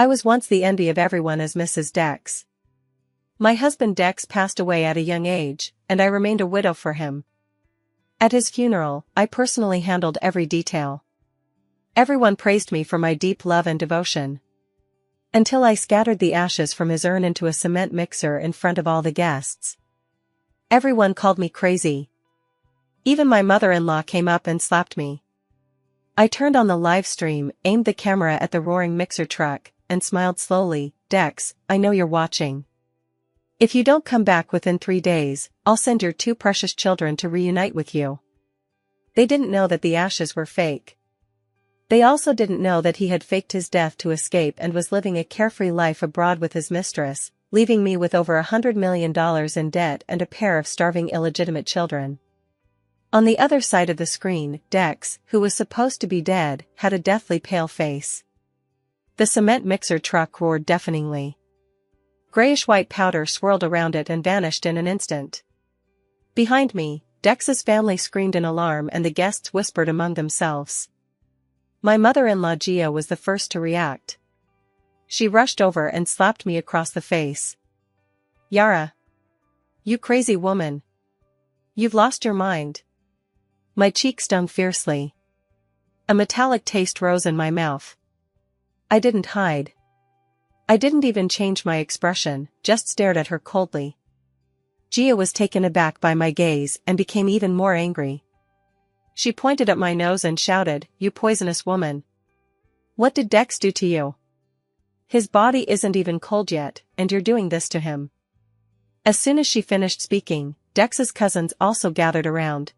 I was once the envy of everyone as Mrs. Dex. My husband Dex passed away at a young age, and I remained a widow for him. At his funeral, I personally handled every detail. Everyone praised me for my deep love and devotion. Until I scattered the ashes from his urn into a cement mixer in front of all the guests. Everyone called me crazy. Even my mother-in-law came up and slapped me. I turned on the live stream, aimed the camera at the roaring mixer truck, and smiled slowly. Dex, I know you're watching. If you don't come back within 3 days, I'll send your 2 precious children to reunite with you. They didn't know that the ashes were fake. They also didn't know that he had faked his death to escape and was living a carefree life abroad with his mistress, leaving me with over $100 million in debt and a pair of starving illegitimate children. On the other side of the screen, Dex, who was supposed to be dead, had a deathly pale face. The cement mixer truck roared deafeningly. Grayish-white powder swirled around it and vanished in an instant. Behind me, Dex's family screamed in alarm and the guests whispered among themselves. My mother-in-law Gia was the first to react. She rushed over and slapped me across the face. Yara! You crazy woman! You've lost your mind. My cheek stung fiercely. A metallic taste rose in my mouth. I didn't hide. I didn't even change my expression, just stared at her coldly. Gia was taken aback by my gaze and became even more angry. She pointed at my nose and shouted, "You poisonous woman! What did Dex do to you? His body isn't even cold yet, and you're doing this to him." As soon as she finished speaking, Dex's cousins also gathered around.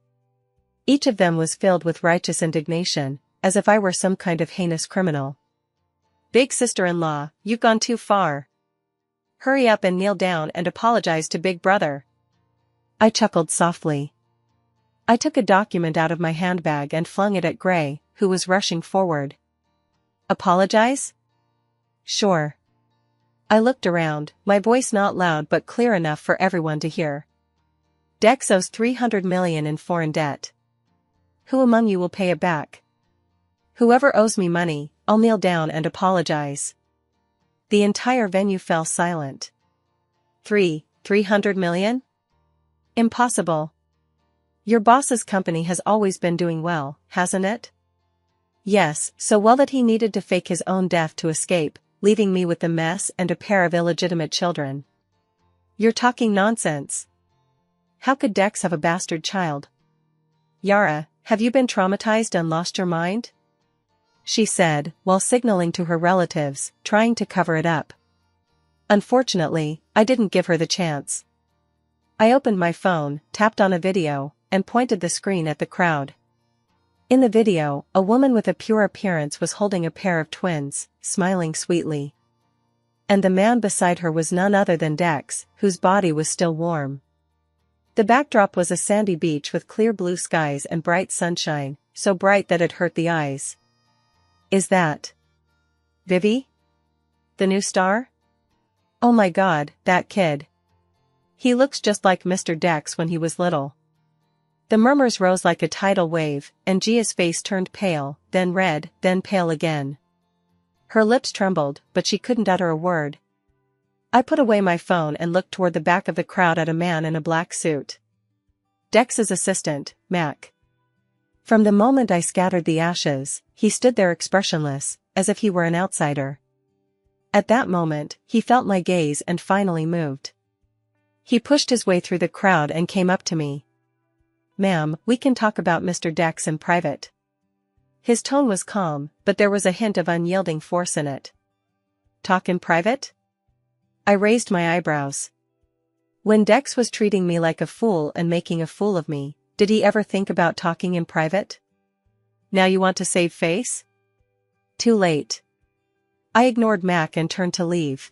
Each of them was filled with righteous indignation, as if I were some kind of heinous criminal. "Big sister-in-law, you've gone too far. Hurry up and kneel down and apologize to Big Brother." I chuckled softly. I took a document out of my handbag and flung it at Gray, who was rushing forward. "Apologize? Sure." I looked around, my voice not loud but clear enough for everyone to hear. "Dex owes $300 million in foreign debt. Who among you will pay it back? Whoever owes me money, I'll kneel down and apologize." The entire venue fell silent. $300 million? Impossible. Your boss's company has always been doing well, hasn't it? Yes, so well that he needed to fake his own death to escape, leaving me with the mess and a pair of illegitimate children. You're talking nonsense. How could Dex have a bastard child? Yara, have you been traumatized and lost your mind? She said, while signaling to her relatives, trying to cover it up. Unfortunately, I didn't give her the chance. I opened my phone, tapped on a video, and pointed the screen at the crowd. In the video, a woman with a pure appearance was holding a pair of twins, smiling sweetly. And the man beside her was none other than Dex, whose body was still warm. The backdrop was a sandy beach with clear blue skies and bright sunshine, so bright that it hurt the eyes. Is that Vivi? The new star? Oh my God, that kid. He looks just like Mr. Dex when he was little. The murmurs rose like a tidal wave, and Gia's face turned pale, then red, then pale again. Her lips trembled, but she couldn't utter a word. I put away my phone and looked toward the back of the crowd at a man in a black suit. Dex's assistant, Mac. From the moment I scattered the ashes, he stood there expressionless, as if he were an outsider. At that moment, he felt my gaze and finally moved. He pushed his way through the crowd and came up to me. "Ma'am, we can talk about Mr. Dex in private." His tone was calm, but there was a hint of unyielding force in it. "Talk in private?" I raised my eyebrows. When Dex was treating me like a fool and making a fool of me, did he ever think about talking in private? Now you want to save face? Too late. I ignored Mac and turned to leave.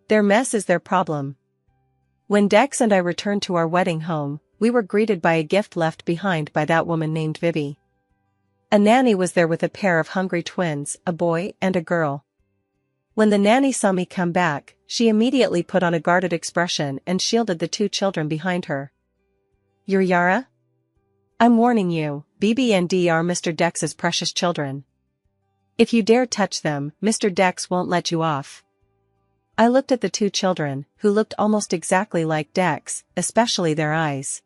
Their mess is their problem. When Dex and I returned to our wedding home, we were greeted by a gift left behind by that woman named Vivi. A nanny was there with a pair of hungry twins, a boy and a girl. When the nanny saw me come back, she immediately put on a guarded expression and shielded the 2 children behind her. "You're Yara? I'm warning you, BB and D are Mr. Dex's precious children. If you dare touch them, Mr. Dex won't let you off. I looked at the two children, who looked almost exactly like Dex, especially their eyes.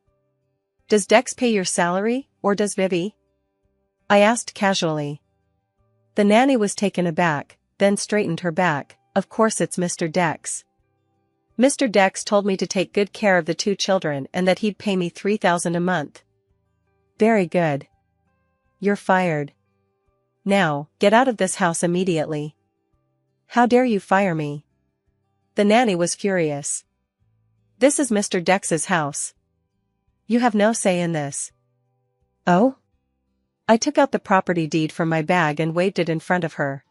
Does Dex pay your salary, or does Vivi? I asked casually. The nanny was taken aback, then straightened her back. Of course it's Mr. Dex. Mr. Dex told me to take good care of the two children and that he'd pay me $3,000 a month. Very good. You're fired. Now, get out of this house immediately. How dare you fire me? The nanny was furious. This is Mr. Dex's house. You have no say in this. Oh? I took out the property deed from my bag and waved it in front of her.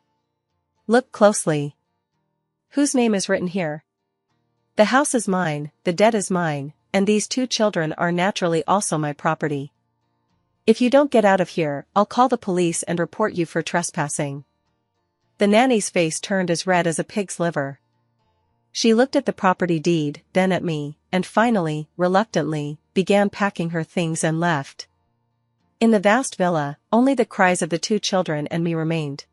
Look closely. Whose name is written here? The house is mine, the debt is mine, and these two children are naturally also my property. If you don't get out of here, I'll call the police and report you for trespassing. The nanny's face turned as red as a pig's liver. She looked at the property deed, then at me, and finally, reluctantly, began packing her things and left. In the vast villa, only the cries of the two children and me remained.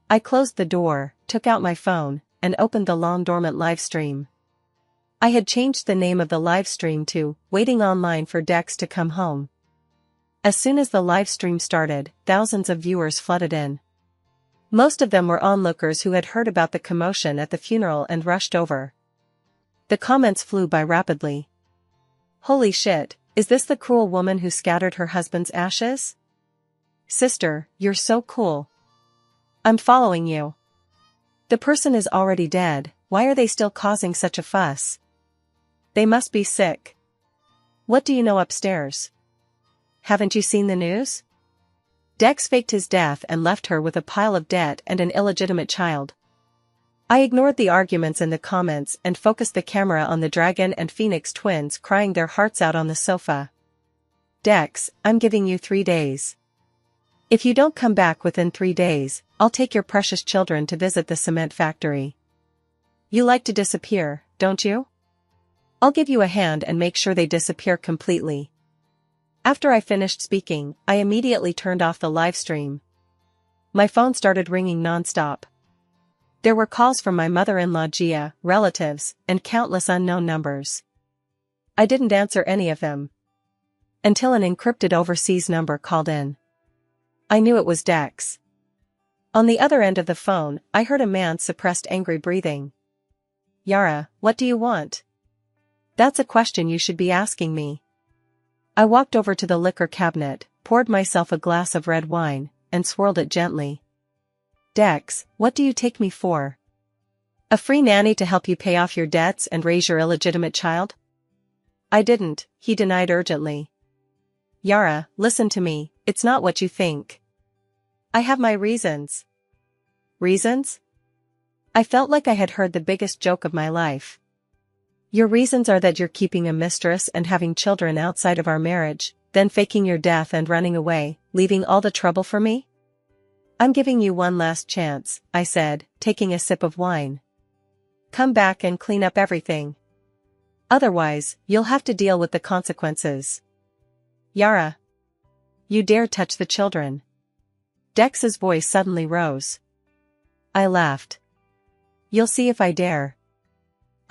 I closed the door, took out my phone, and opened the long-dormant live stream. I had changed the name of the live stream to Waiting Online for Dex to Come Home. As soon as the live stream started, thousands of viewers flooded in. Most of them were onlookers who had heard about the commotion at the funeral and rushed over. The comments flew by rapidly. Holy shit, is this the cruel woman who scattered her husband's ashes? Sister, you're so cool. I'm following you. The person is already dead, why are they still causing such a fuss? They must be sick. What do you know upstairs? Haven't you seen the news? Dex faked his death and left her with a pile of debt and an illegitimate child. I ignored the arguments in the comments and focused the camera on the Dragon and Phoenix twins crying their hearts out on the sofa. Dex, I'm giving you 3 days. If you don't come back within 3 days, I'll take your precious children to visit the cement factory. You like to disappear, don't you? I'll give you a hand and make sure they disappear completely. After I finished speaking, I immediately turned off the live stream. My phone started ringing non-stop. There were calls from my mother-in-law Gia, relatives, and countless unknown numbers. I didn't answer any of them. Until an encrypted overseas number called in. I knew it was Dex. On the other end of the phone, I heard a man's suppressed angry breathing. Yara, what do you want? That's a question you should be asking me. I walked over to the liquor cabinet, poured myself a glass of red wine, and swirled it gently. Dex, what do you take me for? A free nanny to help you pay off your debts and raise your illegitimate child? I didn't, he denied urgently. Yara, listen to me, it's not what you think. I have my reasons. Reasons? I felt like I had heard the biggest joke of my life. Your reasons are that you're keeping a mistress and having children outside of our marriage, then faking your death and running away, leaving all the trouble for me? I'm giving you one last chance, I said, taking a sip of wine. Come back and clean up everything. Otherwise, you'll have to deal with the consequences. Yara. You dare touch the children. Dex's voice suddenly rose. I laughed. You'll see if I dare.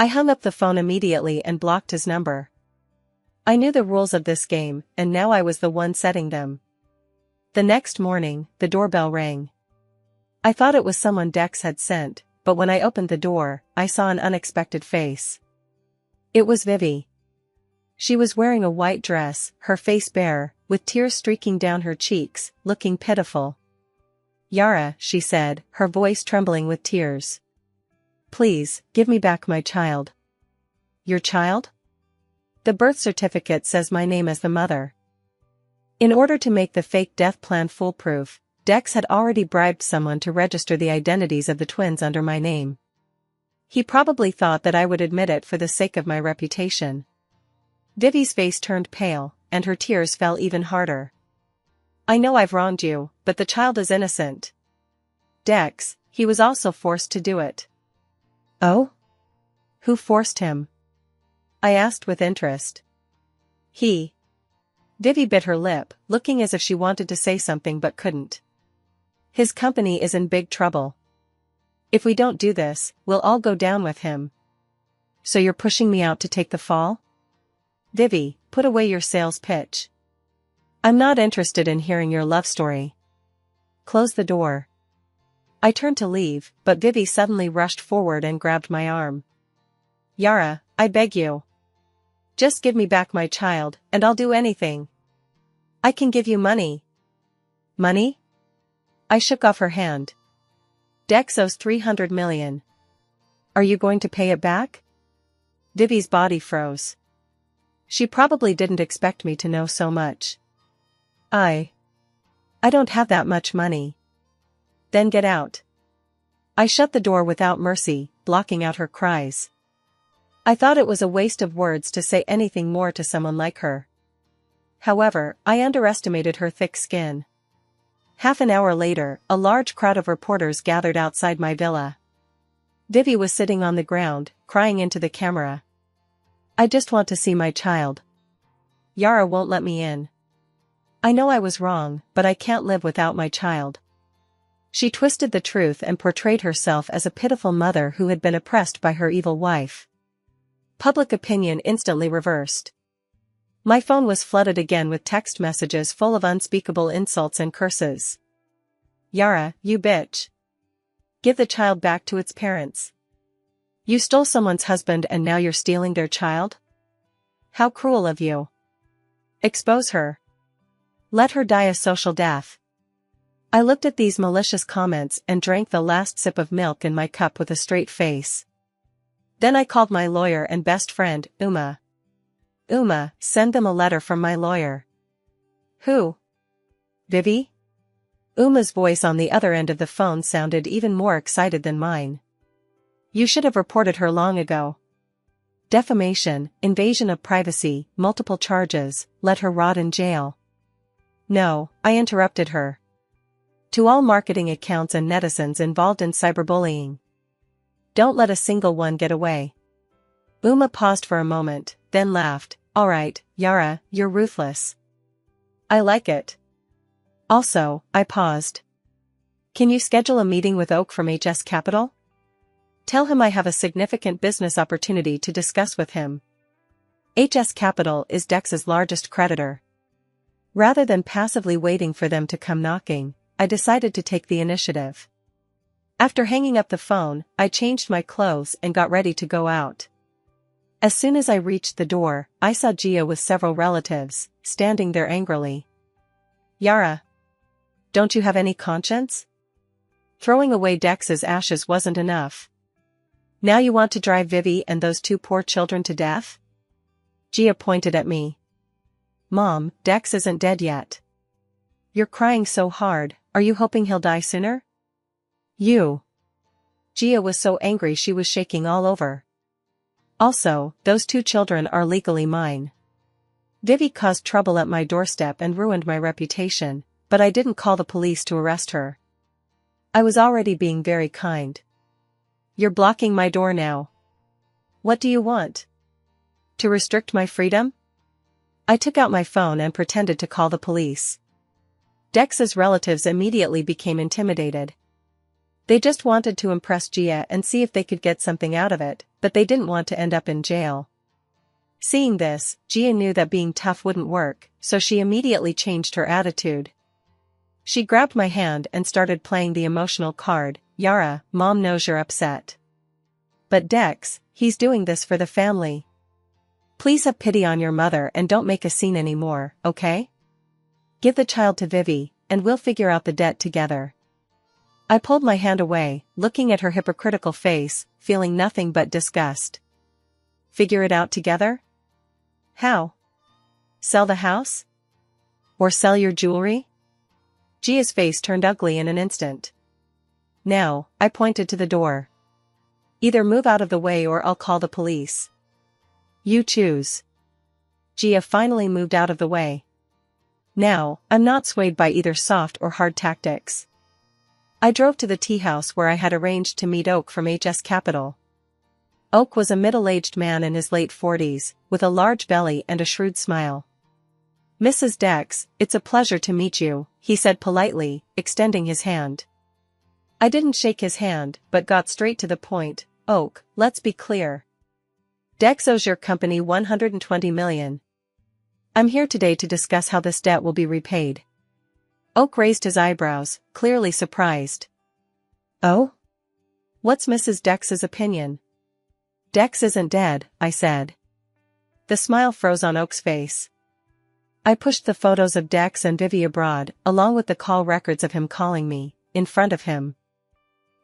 I hung up the phone immediately and blocked his number. I knew the rules of this game, and now I was the one setting them. The next morning, the doorbell rang. I thought it was someone Dex had sent, but when I opened the door, I saw an unexpected face. It was Vivi. She was wearing a white dress, her face bare, with tears streaking down her cheeks, looking pitiful. Yara, she said, her voice trembling with tears. Please, give me back my child. Your child? The birth certificate says my name as the mother. In order to make the fake death plan foolproof, Dex had already bribed someone to register the identities of the twins under my name. He probably thought that I would admit it for the sake of my reputation. Vivi's face turned pale, and her tears fell even harder. I know I've wronged you, but the child is innocent. Dex, he was also forced to do it. Oh? Who forced him? I asked with interest. He. Vivi bit her lip, looking as if she wanted to say something but couldn't. His company is in big trouble. If we don't do this, we'll all go down with him. So you're pushing me out to take the fall? Vivi, put away your sales pitch. I'm not interested in hearing your love story. Close the door. I turned to leave, but Vivi suddenly rushed forward and grabbed my arm. Yara, I beg you. Just give me back my child, and I'll do anything. I can give you money. Money? I shook off her hand. Dex owes 300 million. Are you going to pay it back? Vivi's body froze. She probably didn't expect me to know so much. I don't have that much money. Then get out. I shut the door without mercy, blocking out her cries. I thought it was a waste of words to say anything more to someone like her. However, I underestimated her thick skin. Half an hour later, a large crowd of reporters gathered outside my villa. Vivi was sitting on the ground, crying into the camera. I just want to see my child. Yara won't let me in. I know I was wrong, but I can't live without my child. She twisted the truth and portrayed herself as a pitiful mother who had been oppressed by her evil wife. Public opinion instantly reversed. My phone was flooded again with text messages full of unspeakable insults and curses. Yara, you bitch. Give the child back to its parents. You stole someone's husband and now you're stealing their child? How cruel of you. Expose her. Let her die a social death. I looked at these malicious comments and drank the last sip of milk in my cup with a straight face. Then I called my lawyer and best friend, Uma. Uma, send them a letter from my lawyer. Who? Vivi? Uma's voice on the other end of the phone sounded even more excited than mine. You should have reported her long ago. Defamation, invasion of privacy, multiple charges, let her rot in jail. No, I interrupted her. To all marketing accounts and netizens involved in cyberbullying. Don't let a single one get away. Uma paused for a moment, then laughed. All right, Yara, you're ruthless. I like it. Also, I paused. Can you schedule a meeting with Oak from HS Capital? Tell him I have a significant business opportunity to discuss with him. HS Capital is Dex's largest creditor. Rather than passively waiting for them to come knocking, I decided to take the initiative. After hanging up the phone, I changed my clothes and got ready to go out. As soon as I reached the door, I saw Gia with several relatives, standing there angrily. Yara. Don't you have any conscience? Throwing away Dex's ashes wasn't enough. Now you want to drive Vivi and those two poor children to death? Gia pointed at me. Mom, Dex isn't dead yet. You're crying so hard, are you hoping he'll die sooner? You. Gia was so angry she was shaking all over. Also, those two children are legally mine. Vivi caused trouble at my doorstep and ruined my reputation, but I didn't call the police to arrest her. I was already being very kind. You're blocking my door now. What do you want? To restrict my freedom? I took out my phone and pretended to call the police. Dex's relatives immediately became intimidated. They just wanted to impress Gia and see if they could get something out of it, but they didn't want to end up in jail. Seeing this, Gia knew that being tough wouldn't work, so she immediately changed her attitude. She grabbed my hand and started playing the emotional card. Yara, Mom knows you're upset. But Dex, he's doing this for the family. Please have pity on your mother and don't make a scene anymore, okay? Give the child to Vivi, and we'll figure out the debt together. I pulled my hand away, looking at her hypocritical face, feeling nothing but disgust. Figure it out together? How? Sell the house? Or sell your jewelry? Gia's face turned ugly in an instant. Now, I pointed to the door. Either move out of the way or I'll call the police. You choose. Gia finally moved out of the way. Now, I'm not swayed by either soft or hard tactics. I drove to the tea house where I had arranged to meet Oak from HS Capital. Oak was a middle-aged man in his late 40s, with a large belly and a shrewd smile. Mrs. Dex, it's a pleasure to meet you, he said politely, extending his hand. I didn't shake his hand, but got straight to the point. Oak, let's be clear. Dex owes your company $120 million. I'm here today to discuss how this debt will be repaid. Oak raised his eyebrows, clearly surprised. Oh? What's Mrs. Dex's opinion? Dex isn't dead, I said. The smile froze on Oak's face. I pushed the photos of Dex and Vivi abroad, along with the call records of him calling me, in front of him.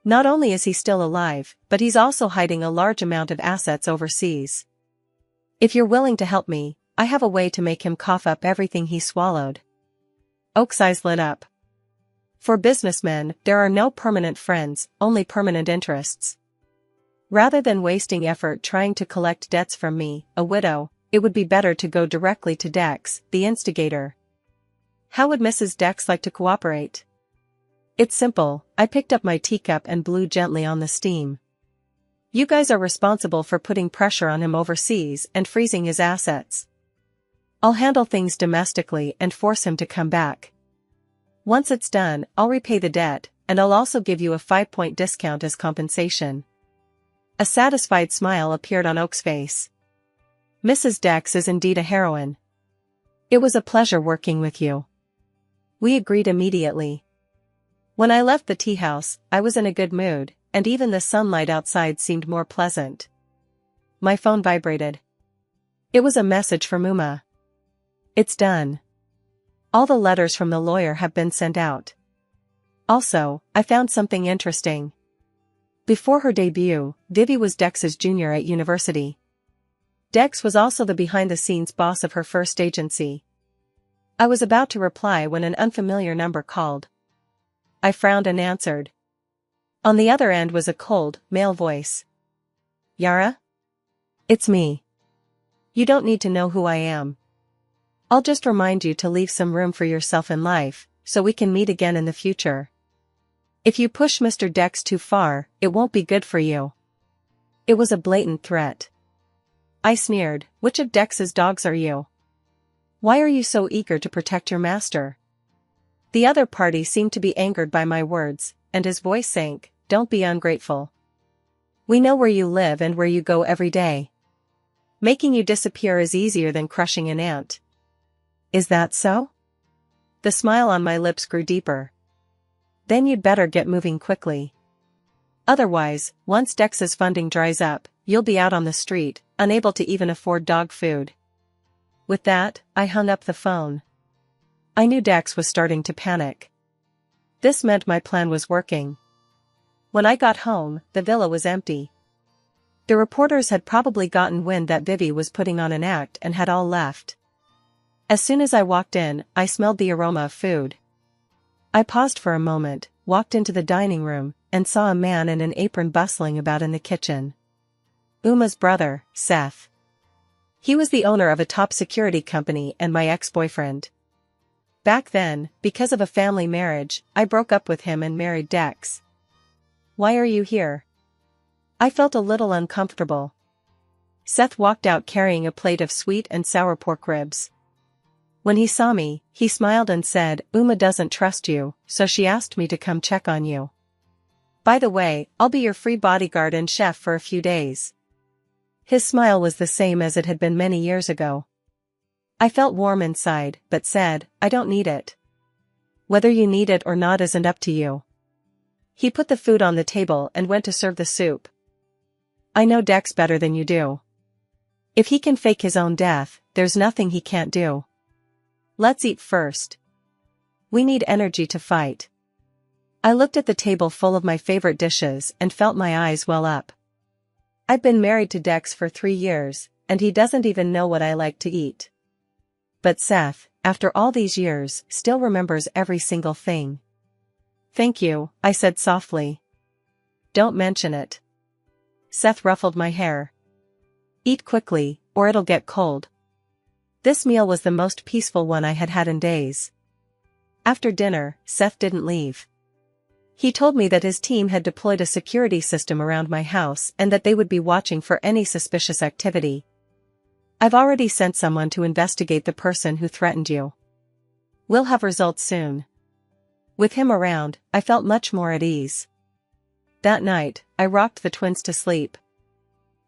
Not only is he still alive, but he's also hiding a large amount of assets overseas. If you're willing to help me, I have a way to make him cough up everything he swallowed. Oak's eyes lit up. For businessmen, there are no permanent friends, only permanent interests. Rather than wasting effort trying to collect debts from me, a widow, it would be better to go directly to Dex, the instigator. How would Mrs. Dex like to cooperate? It's simple, I picked up my teacup and blew gently on the steam. You guys are responsible for putting pressure on him overseas and freezing his assets. I'll handle things domestically and force him to come back. Once it's done, I'll repay the debt, and I'll also give you a 5-point discount as compensation. A satisfied smile appeared on Oak's face. Mrs. Dex is indeed a heroine. It was a pleasure working with you. We agreed immediately. When I left the tea house, I was in a good mood, and even the sunlight outside seemed more pleasant. My phone vibrated. It was a message from Uma. It's done. All the letters from the lawyer have been sent out. Also, I found something interesting. Before her debut, Vivi was Dex's junior at university. Dex was also the behind-the-scenes boss of her first agency. I was about to reply when an unfamiliar number called. I frowned and answered. On the other end was a cold, male voice. Yara? It's me. You don't need to know who I am. I'll just remind you to leave some room for yourself in life, so we can meet again in the future. If you push Mr. Dex too far, it won't be good for you. It was a blatant threat. I sneered, which of Dex's dogs are you? Why are you so eager to protect your master? The other party seemed to be angered by my words, and his voice sank. Don't be ungrateful. We know where you live and where you go every day. Making you disappear is easier than crushing an ant. Is that so? The smile on my lips grew deeper. Then you'd better get moving quickly. Otherwise, once Dex's funding dries up, you'll be out on the street, unable to even afford dog food. With that, I hung up the phone. I knew Dex was starting to panic. This meant my plan was working. When I got home, the villa was empty. The reporters had probably gotten wind that Vivi was putting on an act and had all left. As soon as I walked in, I smelled the aroma of food. I paused for a moment, walked into the dining room, and saw a man in an apron bustling about in the kitchen. Uma's brother, Seth. He was the owner of a top security company and my ex-boyfriend. Back then, because of a family marriage, I broke up with him and married Dex. Why are you here? I felt a little uncomfortable. Seth walked out carrying a plate of sweet and sour pork ribs. When he saw me, he smiled and said, Uma doesn't trust you, so she asked me to come check on you. By the way, I'll be your free bodyguard and chef for a few days. His smile was the same as it had been many years ago. I felt warm inside, but said, I don't need it. Whether you need it or not isn't up to you. He put the food on the table and went to serve the soup. I know Dex better than you do. If he can fake his own death, there's nothing he can't do. Let's eat first. We need energy to fight. I looked at the table full of my favorite dishes and felt my eyes well up. I've been married to Dex for 3 years, and he doesn't even know what I like to eat. But Seth, after all these years, still remembers every single thing. Thank you, I said softly. Don't mention it. Seth ruffled my hair. Eat quickly, or it'll get cold. This meal was the most peaceful one I had had in days. After dinner, Seth didn't leave. He told me that his team had deployed a security system around my house and that they would be watching for any suspicious activity. I've already sent someone to investigate the person who threatened you. We'll have results soon. With him around, I felt much more at ease. That night, I rocked the twins to sleep.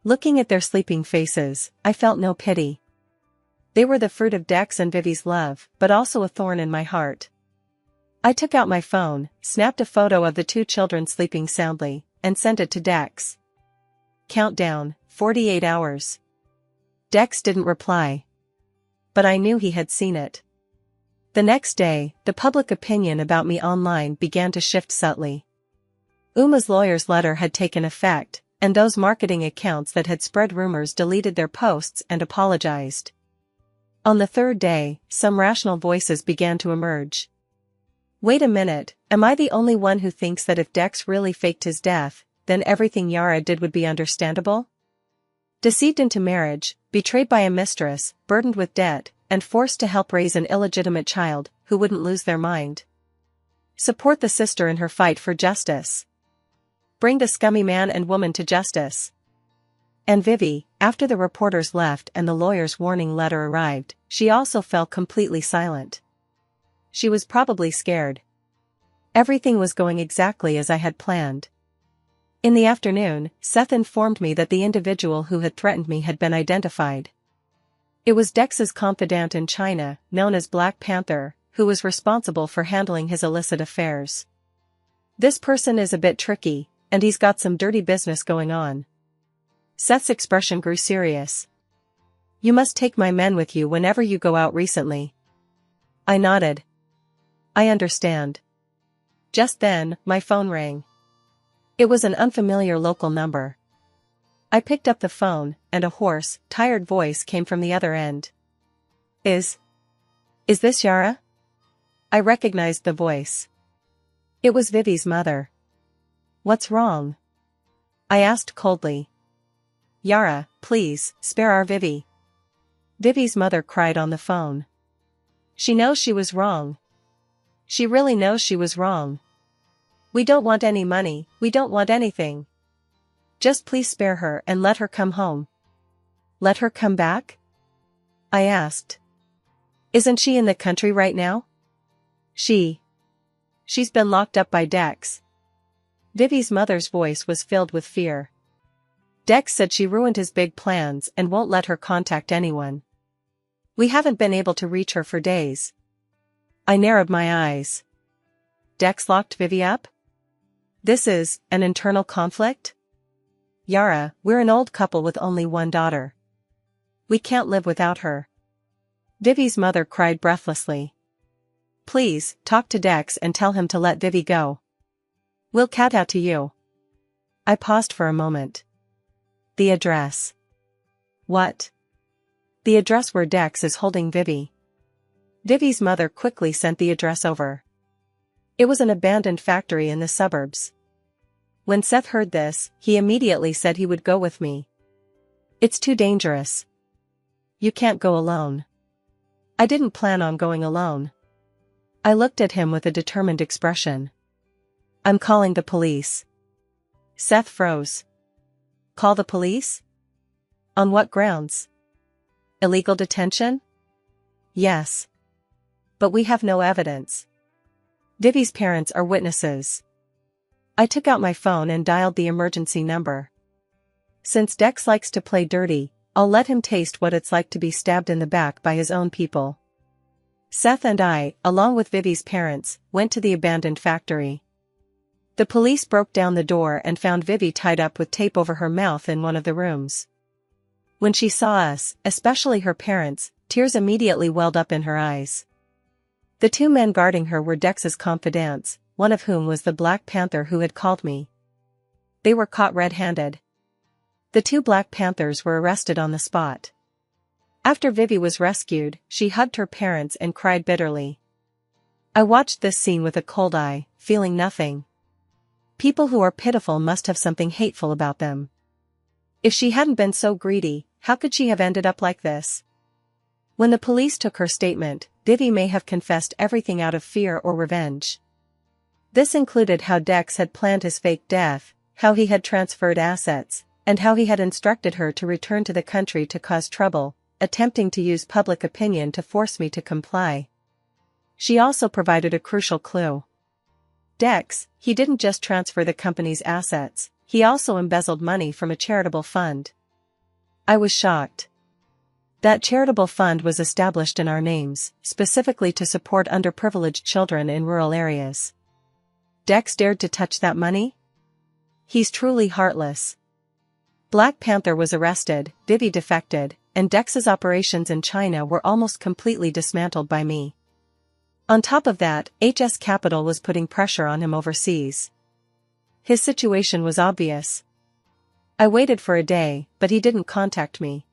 Looking at their sleeping faces, I felt no pity. They were the fruit of Dex and Vivi's love, but also a thorn in my heart. I took out my phone, snapped a photo of the two children sleeping soundly, and sent it to Dex. Countdown, 48 hours. Dex didn't reply. But I knew he had seen it. The next day, the public opinion about me online began to shift subtly. Uma's lawyer's letter had taken effect, and those marketing accounts that had spread rumors deleted their posts and apologized. On the third day, some rational voices began to emerge. Wait a minute, am I the only one who thinks that if Dex really faked his death, then everything Yara did would be understandable? Deceived into marriage, betrayed by a mistress, burdened with debt, and forced to help raise an illegitimate child, who wouldn't lose their mind. Support the sister in her fight for justice. Bring the scummy man and woman to justice. And Vivi, after the reporters left and the lawyer's warning letter arrived, she also fell completely silent. She was probably scared. Everything was going exactly as I had planned. In the afternoon, Seth informed me that the individual who had threatened me had been identified. It was Dex's confidant in China, known as Black Panther, who was responsible for handling his illicit affairs. This person is a bit tricky, and he's got some dirty business going on. Seth's expression grew serious. You must take my men with you whenever you go out recently. I nodded. I understand. Just then, my phone rang. It was an unfamiliar local number. I picked up the phone, and a hoarse, tired voice came from the other end. Is this Yara? I recognized the voice. It was Vivi's mother. What's wrong? I asked coldly. Yara, please, spare our Vivi. Vivi's mother cried on the phone. She knows she was wrong. She really knows she was wrong. We don't want any money, we don't want anything. Just please spare her and let her come home. Let her come back? I asked. Isn't she in the country right now? She's been locked up by Dex. Vivi's mother's voice was filled with fear. Dex said she ruined his big plans and won't let her contact anyone. We haven't been able to reach her for days. I narrowed my eyes. Dex locked Vivi up? This is an internal conflict? Yara, we're an old couple with only one daughter. We can't live without her. Vivi's mother cried breathlessly. Please, talk to Dex and tell him to let Vivi go. We'll kowtow to you. I paused for a moment. The address. What? The address where Dex is holding Vivi. Vivi's mother quickly sent the address over. It was an abandoned factory in the suburbs. When Seth heard this, he immediately said he would go with me. It's too dangerous. You can't go alone. I didn't plan on going alone. I looked at him with a determined expression. I'm calling the police. Seth froze. Call the police? On what grounds? Illegal detention? Yes. But we have no evidence. Vivi's parents are witnesses. I took out my phone and dialed the emergency number. Since Dex likes to play dirty, I'll let him taste what it's like to be stabbed in the back by his own people. Seth and I, along with Vivi's parents, went to the abandoned factory. The police broke down the door and found Vivi tied up with tape over her mouth in one of the rooms. When she saw us, especially her parents, tears immediately welled up in her eyes. The two men guarding her were Dex's confidants, one of whom was the Black Panther who had called me. They were caught red-handed. The two Black Panthers were arrested on the spot. After Vivi was rescued, she hugged her parents and cried bitterly. I watched this scene with a cold eye, feeling nothing. People who are pitiful must have something hateful about them. If she hadn't been so greedy, how could she have ended up like this? When the police took her statement, Vivi may have confessed everything out of fear or revenge. This included how Dex had planned his fake death, how he had transferred assets, and how he had instructed her to return to the country to cause trouble, attempting to use public opinion to force me to comply. She also provided a crucial clue. Dex, he didn't just transfer the company's assets, he also embezzled money from a charitable fund. I was shocked. That charitable fund was established in our names, specifically to support underprivileged children in rural areas. Dex dared to touch that money? He's truly heartless. Black Panther was arrested, Vivi defected, and Dex's operations in China were almost completely dismantled by me. On top of that, HS Capital was putting pressure on him overseas. His situation was obvious. I waited for a day, but he didn't contact me.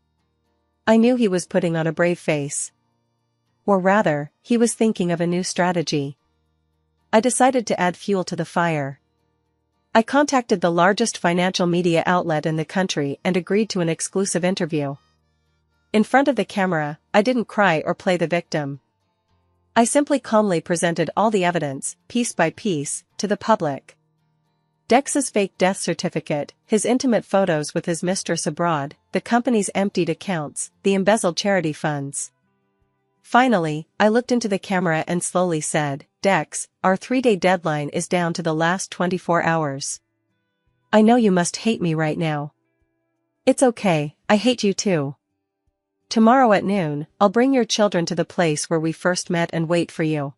I knew he was putting on a brave face. Or rather, he was thinking of a new strategy. I decided to add fuel to the fire. I contacted the largest financial media outlet in the country and agreed to an exclusive interview. In front of the camera, I didn't cry or play the victim. I simply calmly presented all the evidence, piece by piece, to the public. Dex's fake death certificate, his intimate photos with his mistress abroad, the company's emptied accounts, the embezzled charity funds. Finally, I looked into the camera and slowly said, "Dex, our 3-day deadline is down to the last 24 hours. I know you must hate me right now. It's okay, I hate you too. Tomorrow at noon, I'll bring your children to the place where we first met and wait for you.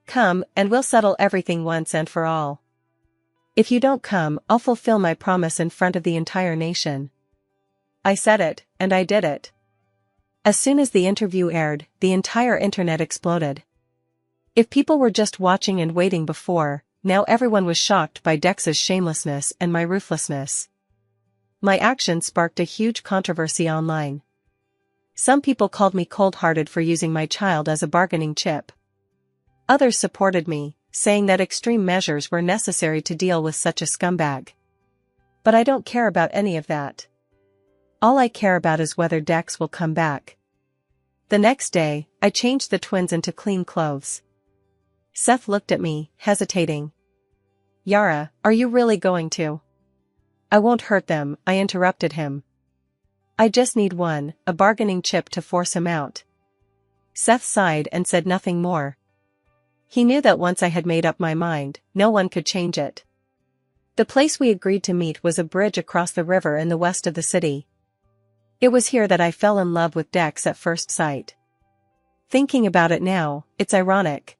Come, and we'll settle everything once and for all. If you don't come, I'll fulfill my promise in front of the entire nation." I said it, and I did it. As soon as the interview aired, the entire internet exploded. If people were just watching and waiting before, now everyone was shocked by Dex's shamelessness and my ruthlessness. My actions sparked a huge controversy online. Some people called me cold-hearted for using my child as a bargaining chip. Others supported me, saying that extreme measures were necessary to deal with such a scumbag. But I don't care about any of that. All I care about is whether Dex will come back. The next day, I changed the twins into clean clothes. Seth looked at me, hesitating. "Yara, are you really going to?" "I won't hurt them," I interrupted him. "I just need one, a bargaining chip to force him out." Seth sighed and said nothing more. He knew that once I had made up my mind, no one could change it. The place we agreed to meet was a bridge across the river in the west of the city. It was here that I fell in love with Dex at first sight. Thinking about it now, it's ironic.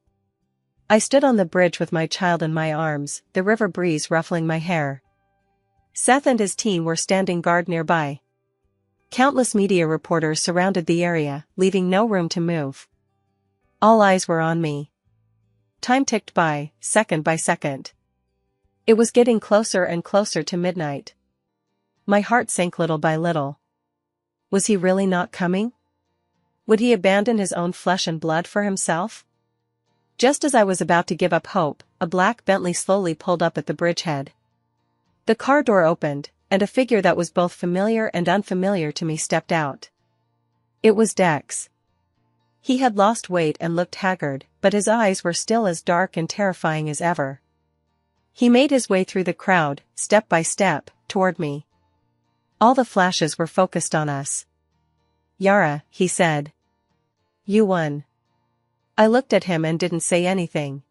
I stood on the bridge with my child in my arms, the river breeze ruffling my hair. Seth and his team were standing guard nearby. Countless media reporters surrounded the area, leaving no room to move. All eyes were on me. Time ticked by, second by second. It was getting closer and closer to midnight. My heart sank little by little. Was he really not coming? Would he abandon his own flesh and blood for himself? Just as I was about to give up hope, a black Bentley slowly pulled up at the bridgehead. The car door opened, and a figure that was both familiar and unfamiliar to me stepped out. It was Dex. He had lost weight and looked haggard, but his eyes were still as dark and terrifying as ever. He made his way through the crowd, step by step, toward me. All the flashes were focused on us. "Yara," he said. "You won." I looked at him and didn't say anything.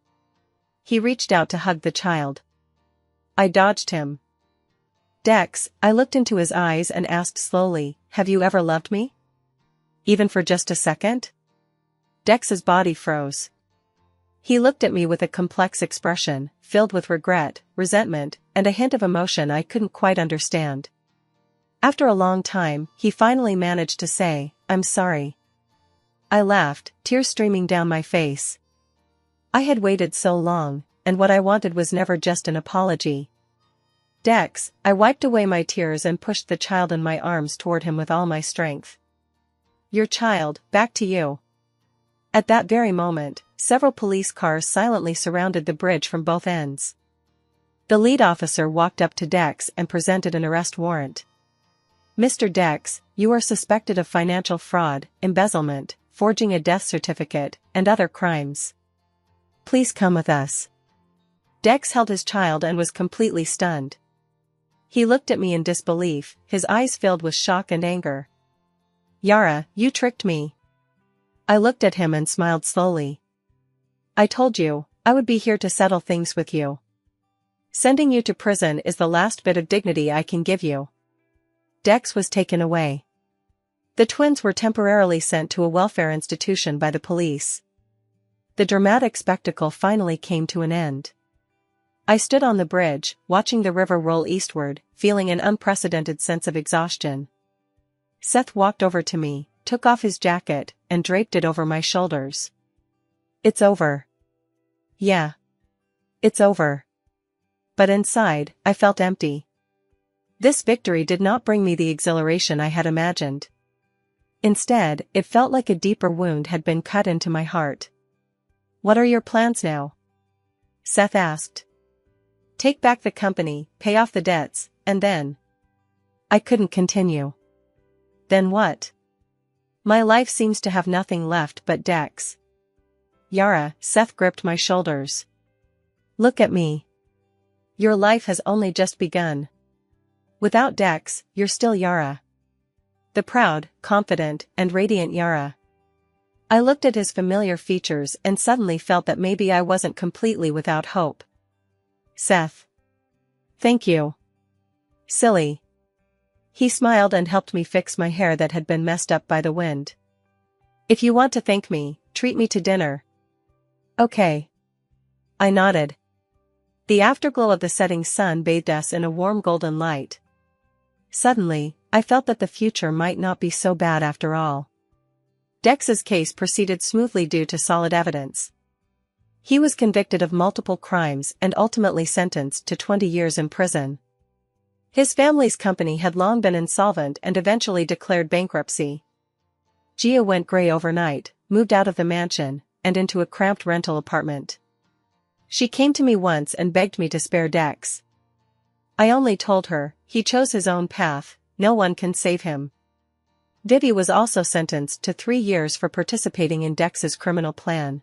He reached out to hug the child. I dodged him. "Dex," I looked into his eyes and asked slowly, "Have you ever loved me? Even for just a second?" Dex's body froze. He looked at me with a complex expression, filled with regret, resentment, and a hint of emotion I couldn't quite understand. After a long time, he finally managed to say, "I'm sorry." I laughed, tears streaming down my face. I had waited so long, and what I wanted was never just an apology. "Dex," I wiped away my tears and pushed the child in my arms toward him with all my strength. "Your child, back to you." At that very moment, several police cars silently surrounded the bridge from both ends. The lead officer walked up to Dex and presented an arrest warrant. "Mr. Dex, you are suspected of financial fraud, embezzlement, forging a death certificate, and other crimes. Please come with us." Dex held his child and was completely stunned. He looked at me in disbelief, his eyes filled with shock and anger. Yara, you tricked me. I looked at him and smiled slowly. I told you, I would be here to settle things with you. Sending you to prison is the last bit of dignity I can give you. Dex was taken away. The twins were temporarily sent to a welfare institution by the police. The dramatic spectacle finally came to an end. I stood on the bridge, watching the river roll eastward, feeling an unprecedented sense of exhaustion. Seth walked over to me, took off his jacket, and draped it over my shoulders. It's over. Yeah. It's over. But inside, I felt empty. This victory did not bring me the exhilaration I had imagined. Instead, it felt like a deeper wound had been cut into my heart. What are your plans now? Seth asked. Take back the company, pay off the debts, and then. I couldn't continue. Then what? My life seems to have nothing left but Dex. Yara, Seth gripped my shoulders. Look at me. Your life has only just begun. Without Dex, you're still Yara. The proud, confident, and radiant Yara. I looked at his familiar features and suddenly felt that maybe I wasn't completely without hope. Seth. Thank you. Silly. He smiled and helped me fix my hair that had been messed up by the wind. If you want to thank me, treat me to dinner. Okay. I nodded. The afterglow of the setting sun bathed us in a warm golden light. Suddenly, I felt that the future might not be so bad after all. Dex's case proceeded smoothly due to solid evidence. He was convicted of multiple crimes and ultimately sentenced to 20 years in prison. His family's company had long been insolvent and eventually declared bankruptcy. Gia went gray overnight, moved out of the mansion, and into a cramped rental apartment. She came to me once and begged me to spare Dex. I only told her, he chose his own path, no one can save him. Vivi was also sentenced to 3 years for participating in Dex's criminal plan.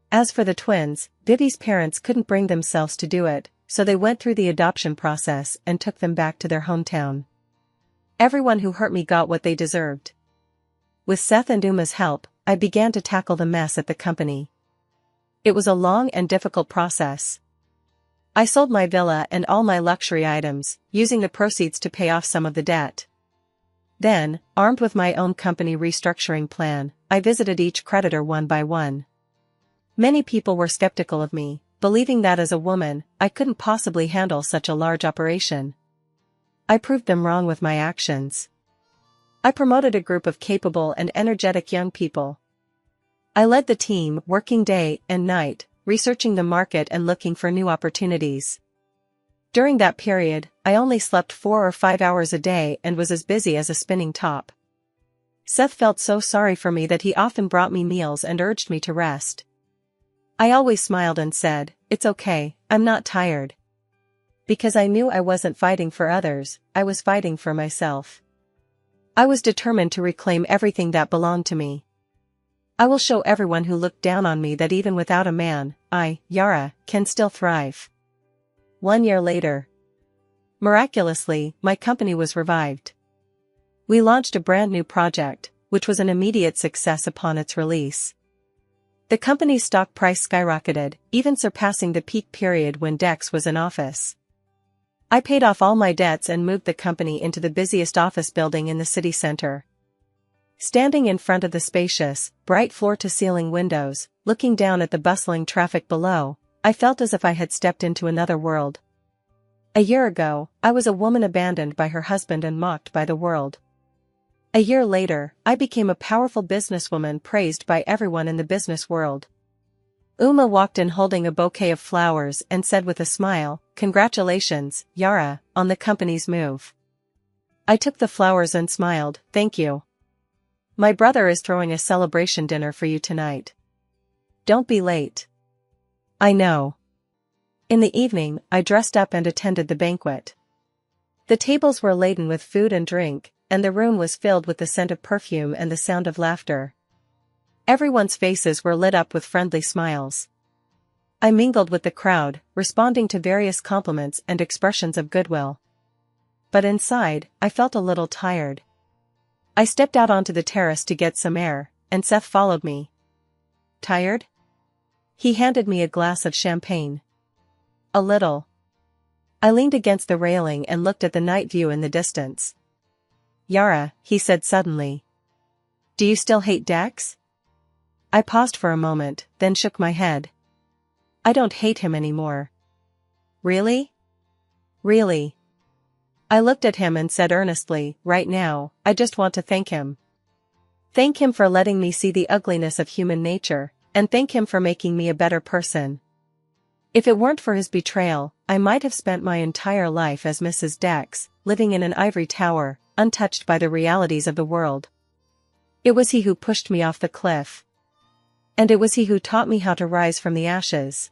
As for the twins, Vivi's parents couldn't bring themselves to do it, so they went through the adoption process and took them back to their hometown. Everyone who hurt me got what they deserved. With Seth and Uma's help, I began to tackle the mess at the company. It was a long and difficult process. I sold my villa and all my luxury items, using the proceeds to pay off some of the debt. Then, armed with my own company restructuring plan, I visited each creditor one by one. Many people were skeptical of me, believing that as a woman, I couldn't possibly handle such a large operation. I proved them wrong with my actions. I promoted a group of capable and energetic young people. I led the team, working day and night, researching the market and looking for new opportunities. During that period, I only slept 4 or 5 hours a day and was as busy as a spinning top. Seth felt so sorry for me that he often brought me meals and urged me to rest. I always smiled and said, "It's okay, I'm not tired." Because I knew I wasn't fighting for others, I was fighting for myself. I was determined to reclaim everything that belonged to me. I will show everyone who looked down on me that even without a man, I, Yara, can still thrive. 1 year later. Miraculously, my company was revived. We launched a brand new project, which was an immediate success upon its release. The company's stock price skyrocketed, even surpassing the peak period when Dex was in office. I paid off all my debts and moved the company into the busiest office building in the city center. Standing in front of the spacious, bright floor-to-ceiling windows, looking down at the bustling traffic below, I felt as if I had stepped into another world. A year ago, I was a woman abandoned by her husband and mocked by the world. A year later, I became a powerful businesswoman praised by everyone in the business world. Uma walked in holding a bouquet of flowers and said with a smile, "Congratulations, Yara, on the company's move." I took the flowers and smiled, "Thank you. My brother is throwing a celebration dinner for you tonight. Don't be late." I know. In the evening, I dressed up and attended the banquet. The tables were laden with food and drink, and the room was filled with the scent of perfume and the sound of laughter. Everyone's faces were lit up with friendly smiles. I mingled with the crowd, responding to various compliments and expressions of goodwill. But inside, I felt a little tired. I stepped out onto the terrace to get some air, and Seth followed me. Tired? He handed me a glass of champagne. A little. I leaned against the railing and looked at the night view in the distance. Yara, he said suddenly. Do you still hate Dex? I paused for a moment, then shook my head. I don't hate him anymore. Really? Really? I looked at him and said earnestly, right now, I just want to thank him. Thank him for letting me see the ugliness of human nature, and thank him for making me a better person. If it weren't for his betrayal, I might have spent my entire life as Mrs. Dex, living in an ivory tower, untouched by the realities of the world. It was he who pushed me off the cliff. And it was he who taught me how to rise from the ashes.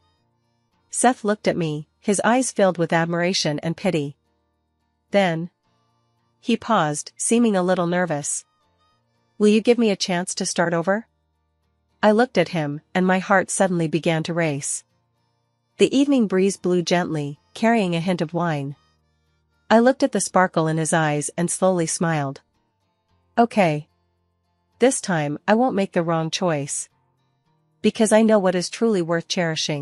Seth looked at me, his eyes filled with admiration and pity. Then he paused, seeming a little nervous. Will you give me a chance to start over? I looked at him, and my heart suddenly began to race. The evening breeze blew gently, carrying a hint of wine. I looked at the sparkle in his eyes and slowly smiled. Okay. This time I won't make the wrong choice. Because I know what is truly worth cherishing.